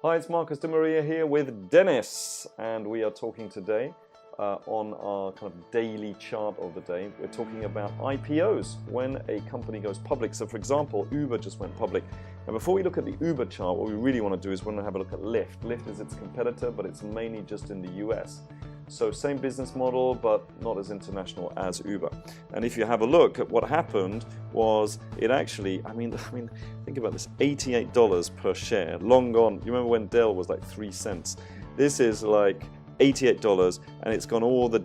Hi, it's Marcus de Maria here with Dennis, and we are talking today on our kind of daily chart of the day. We're talking about IPOs, when a company goes public. So for example, Uber just went public. And before we look at the Uber chart, what we really want to do is we want to have a look at Lyft. Lyft is its competitor, but it's mainly just in the US. So same business model, but not as international as Uber. And if you have a look at what happened was it actually, I mean, think about this, $88 per share, long gone. You remember when Dell was like 3 cents? This is like $88, and it's gone all the way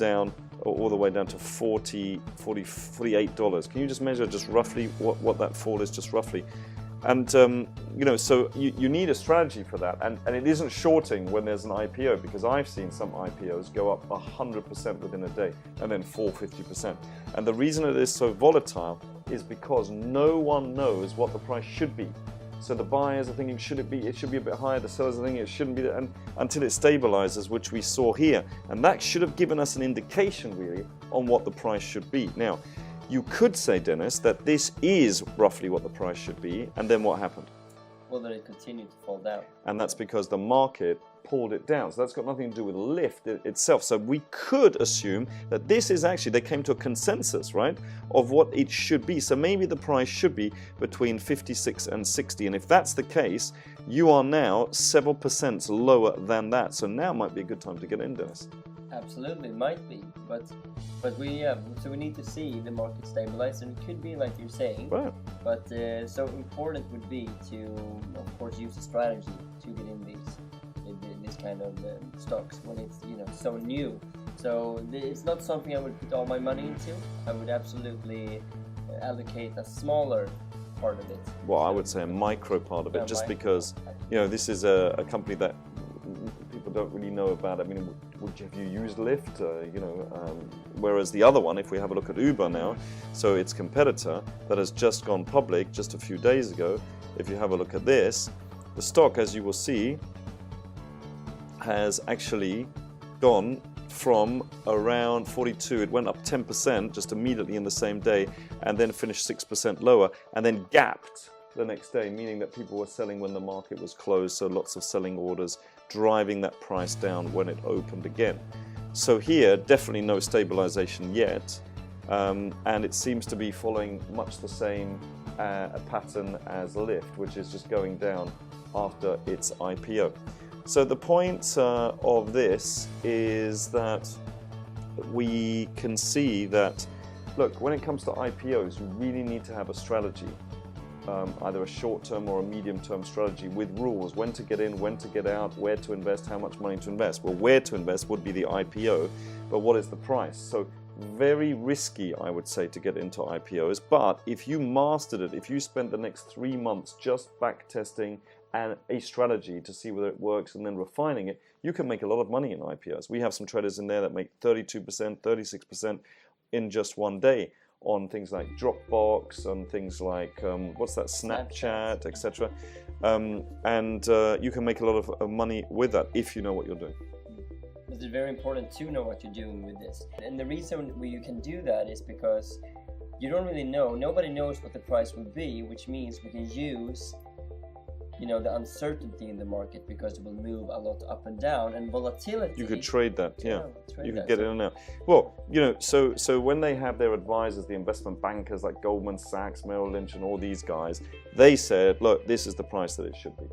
down to $48. Can you just measure just roughly what that fall is, just roughly? And you know, so you need a strategy for that, and it isn't shorting when there's an IPO, because I've seen some IPOs go up 100% within a day and then fall 50%. And the reason it is so volatile is because no one knows what the price should be. So the buyers are thinking, should it be? It should be a bit higher. The sellers are thinking it shouldn't be, and until it stabilizes, which we saw here, and that should have given us an indication really on what the price should be. Now, you could say, Dennis, that this is roughly what the price should be, and then what happened? Well, then it continued to fall down. And that's because the market pulled it down. So that's got nothing to do with Lyft itself. So we could assume that this is actually, they came to a consensus, right, of what it should be. So maybe the price should be between 56 and 60. And if that's the case, you are now several percent lower than that. So now might be a good time to get in, Dennis. Absolutely, might be, but we so we need to see the market stabilize, and it could be like you're saying. Right. But so important would be to, of course, use a strategy to get in these kind of stocks when it's so new. So it's not something I would put all my money into. I would absolutely allocate a smaller part of it. Well, I would say a micro part of it, just because this is a company that people don't really know about. I mean, have you used Lyft? Whereas the other one, if we have a look at Uber now, so its competitor that has just gone public just a few days ago, if you have a look at this, the stock, as you will see, has actually gone from around 42, it went up 10% just immediately in the same day, and then finished 6% lower, and then gapped the next day, meaning that people were selling when the market was closed, so lots of selling orders driving that price down when it opened again. So here, definitely no stabilization yet, and it seems to be following much the same pattern as Lyft, which is just going down after its IPO. So the point of this is that we can see that, look, when it comes to IPOs, you really need to have a strategy. Either a short-term or a medium-term strategy with rules, when to get in, when to get out, where to invest, how much money to invest. Well, where to invest would be the IPO, but what is the price? So very risky, I would say, to get into IPOs, but if you mastered it, if you spent the next 3 months just back testing and a strategy to see whether it works and then refining it, you can make a lot of money in IPOs. We have some traders in there that make 32%, 36% in just one day, on things like Dropbox, on things like, what's that, Snapchat, etc. And you can make a lot of money with that if you know what you're doing. It's very important to know what you're doing with this. And the reason you can do that is because you don't really know, nobody knows what the price will be, which means we can use the uncertainty in the market, because it will move a lot up and down, and volatility. You could trade that, yeah. You could get in and out. Well, so when they have their advisors, the investment bankers like Goldman Sachs, Merrill Lynch, and all these guys, they said, look, this is the price that it should be.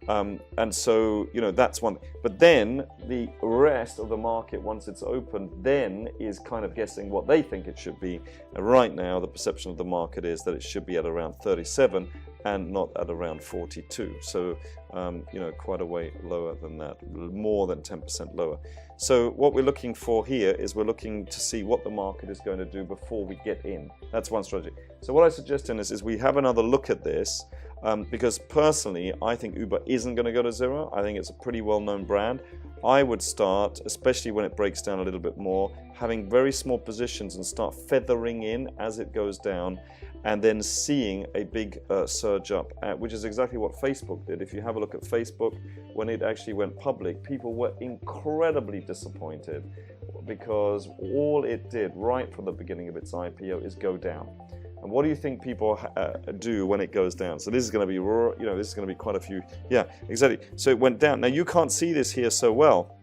And so, that's one. But then the rest of the market, once it's open, then is kind of guessing what they think it should be. And right now, the perception of the market is that it should be at around 37 and not at around 42. So, quite a way lower than that, more than 10% lower. So what we're looking for here is we're looking to see what the market is going to do before we get in. That's one strategy. So what I suggest in this is we have another look at this, because personally, I think Uber isn't going to go to zero. I think it's a pretty well-known brand. I would start, especially when it breaks down a little bit more, having very small positions and start feathering in as it goes down, and then seeing a big surge up, which is exactly what Facebook did. If you have a look at Facebook, when it actually went public, people were incredibly disappointed, because all it did right from the beginning of its IPO is go down. And what do you think people do when it goes down? So this is going to be, you know, this is going to be quite a few. Yeah, exactly. So it went down. Now you can't see this here so well,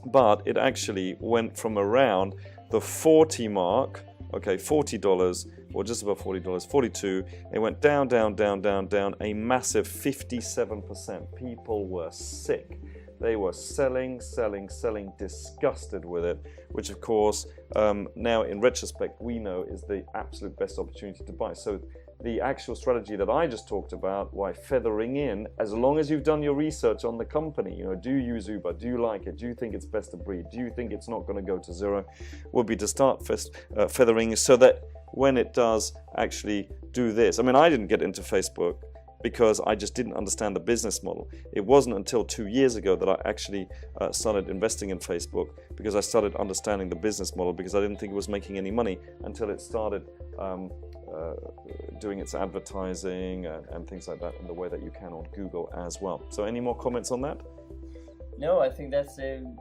but it actually went from around the 40 mark, okay, $40, or just above $40, 42. It went down, down, down, down, down, a massive 57%. People were sick. They were selling, selling, selling, disgusted with it, which of course, now in retrospect, we know is the absolute best opportunity to buy. So the actual strategy that I just talked about, why feathering in, as long as you've done your research on the company, you know, do you use Uber? Do you like it? Do you think it's best of breed? Do you think it's not going to go to zero? Would be to start feathering so that when it does actually do this. I mean, I didn't get into Facebook because I just didn't understand the business model. It wasn't until 2 years ago that I actually started investing in Facebook, because I started understanding the business model, because I didn't think it was making any money until it started doing its advertising and things like that in the way that you can on Google as well. So any more comments on that? No, I think that's the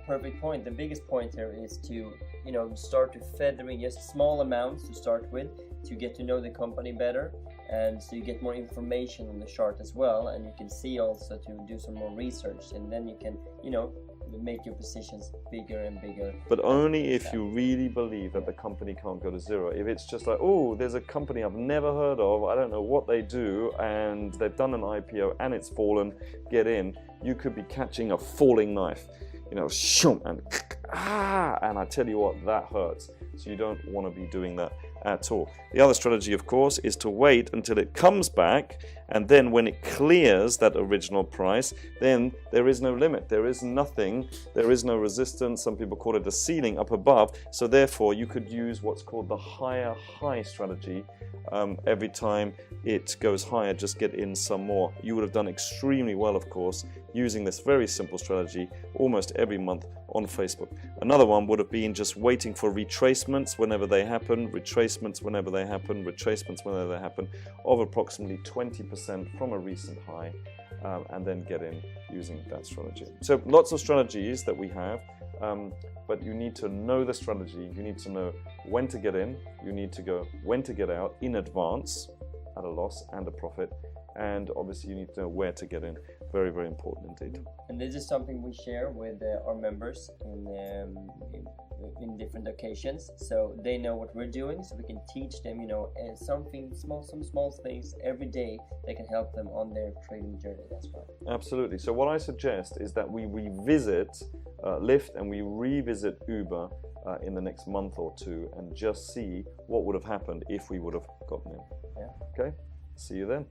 perfect point. The biggest point here is to, you know, start to feathering just small amounts to start with, to get to know the company better, and so you get more information on the chart as well, and you can see also to do some more research, and then you can, you know, make your positions bigger and bigger. But only if you really believe that the company can't go to zero. If it's just like, oh, there's a company I've never heard of, I don't know what they do, and they've done an IPO and it's fallen, get in, you could be catching a falling knife, you know, and and I tell you what, that hurts. So you don't want to be doing that at all. The other strategy, of course, is to wait until it comes back, and then when it clears that original price, then there is no limit, there is nothing, there is no resistance. Some people call it a ceiling up above, so therefore you could use what's called the higher high strategy. Every time it goes higher, just get in some more. You would have done extremely well, of course, using this very simple strategy almost every month on Facebook. Another one would have been just waiting for retracements whenever they happen, retracements whenever they happen, retracements whenever they happen, of approximately 20% from a recent high, and then get in using that strategy. So lots of strategies that we have, but you need to know the strategy. You need to know when to get in, you need to go when to get out in advance at a loss and a profit, and obviously you need to know where to get in. Very, very important indeed. And this is something we share with our members in different occasions, so they know what we're doing, so we can teach them, you know, some small things every day that can help them on their trading journey as well. Absolutely. So what I suggest is that we revisit Lyft and we revisit Uber in the next month or two, and just see what would have happened if we would have gotten in. Yeah. Okay, see you then.